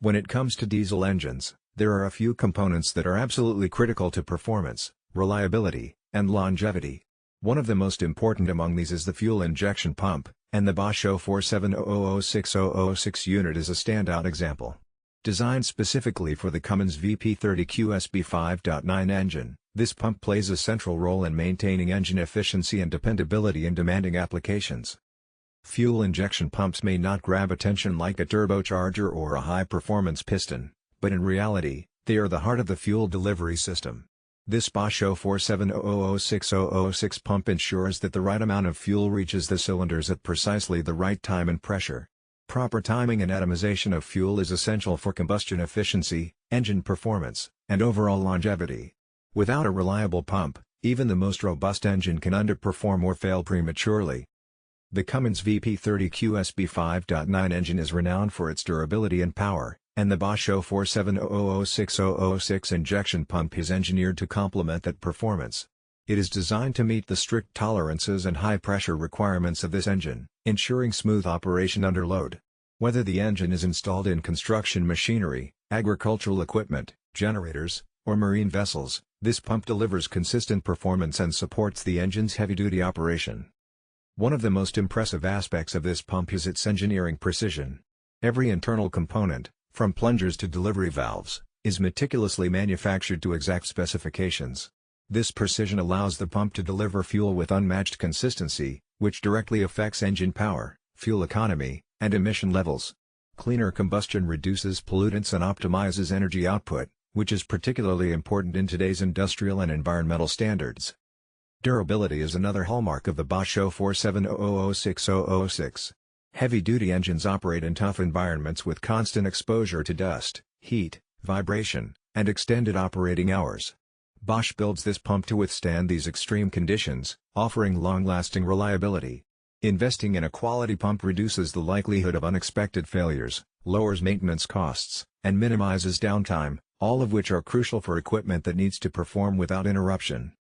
When it comes to diesel engines, there are a few components that are absolutely critical to performance, reliability, and longevity. One of the most important among these is the fuel injection pump, and the Bosch 047006006 unit is a standout example. Designed specifically for the Cummins VP30 QSB5.9 engine, this pump plays a central role in maintaining engine efficiency and dependability in demanding applications. Fuel injection pumps may not grab attention like a turbocharger or a high-performance piston, but in reality, they are the heart of the fuel delivery system. This Bosch 047006006 pump ensures that the right amount of fuel reaches the cylinders at precisely the right time and pressure. Proper timing and atomization of fuel is essential for combustion efficiency, engine performance, and overall longevity. Without a reliable pump, even the most robust engine can underperform or fail prematurely. The Cummins VP30 QSB5.9 engine is renowned for its durability and power, and the Bosch 047006006 injection pump is engineered to complement that performance. It is designed to meet the strict tolerances and high-pressure requirements of this engine, ensuring smooth operation under load. Whether the engine is installed in construction machinery, agricultural equipment, generators, or marine vessels, this pump delivers consistent performance and supports the engine's heavy-duty operation. One of the most impressive aspects of this pump is its engineering precision. Every internal component, from plungers to delivery valves, is meticulously manufactured to exact specifications. This precision allows the pump to deliver fuel with unmatched consistency, which directly affects engine power, fuel economy, and emission levels. Cleaner combustion reduces pollutants and optimizes energy output, which is particularly important in today's industrial and environmental standards. Durability is another hallmark of the Bosch 047006006. Heavy-duty engines operate in tough environments with constant exposure to dust, heat, vibration, and extended operating hours. Bosch builds this pump to withstand these extreme conditions, offering long-lasting reliability. Investing in a quality pump reduces the likelihood of unexpected failures, lowers maintenance costs, and minimizes downtime, all of which are crucial for equipment that needs to perform without interruption.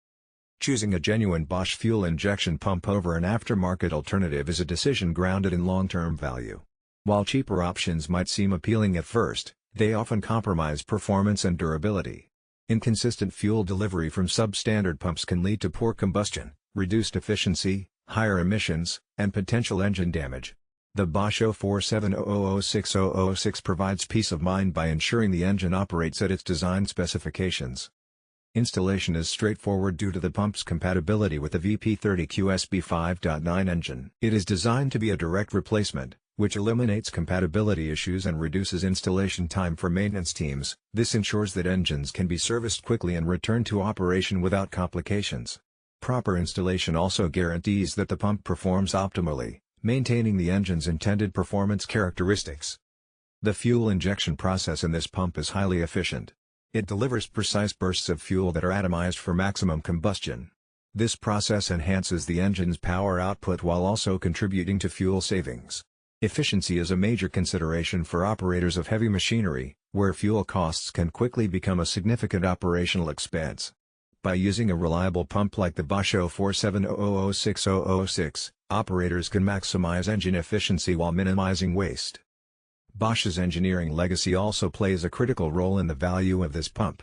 Choosing a genuine Bosch fuel injection pump over an aftermarket alternative is a decision grounded in long-term value. While cheaper options might seem appealing at first, they often compromise performance and durability. Inconsistent fuel delivery from substandard pumps can lead to poor combustion, reduced efficiency, higher emissions, and potential engine damage. The Bosch 047006006 provides peace of mind by ensuring the engine operates at its design specifications. Installation is straightforward due to the pump's compatibility with the VP30 QSB5.9 engine. It is designed to be a direct replacement, which eliminates compatibility issues and reduces installation time for maintenance teams. This ensures that engines can be serviced quickly and returned to operation without complications. Proper installation also guarantees that the pump performs optimally, maintaining the engine's intended performance characteristics. The fuel injection process in this pump is highly efficient. It delivers precise bursts of fuel that are atomized for maximum combustion. This process enhances the engine's power output while also contributing to fuel savings. Efficiency is a major consideration for operators of heavy machinery, where fuel costs can quickly become a significant operational expense. By using a reliable pump like the Bosch 047006006, operators can maximize engine efficiency while minimizing waste. Bosch's engineering legacy also plays a critical role in the value of this pump.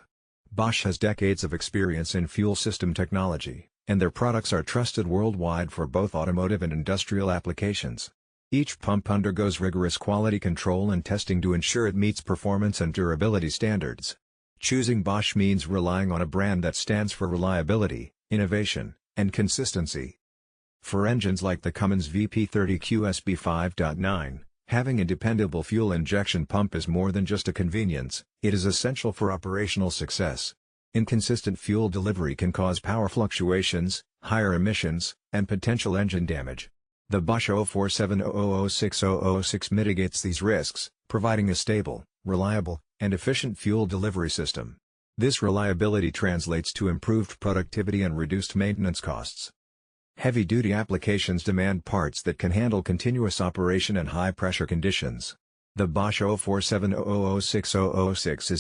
Bosch has decades of experience in fuel system technology, and their products are trusted worldwide for both automotive and industrial applications. Each pump undergoes rigorous quality control and testing to ensure it meets performance and durability standards. Choosing Bosch means relying on a brand that stands for reliability, innovation, and consistency. For engines like the Cummins VP30 QSB5.9, having a dependable fuel injection pump is more than just a convenience, it is essential for operational success. Inconsistent fuel delivery can cause power fluctuations, higher emissions, and potential engine damage. The Bosch 047006006 mitigates these risks, providing a stable, reliable, and efficient fuel delivery system. This reliability translates to improved productivity and reduced maintenance costs. Heavy-duty applications demand parts that can handle continuous operation and high-pressure conditions. The Bosch 047006006 is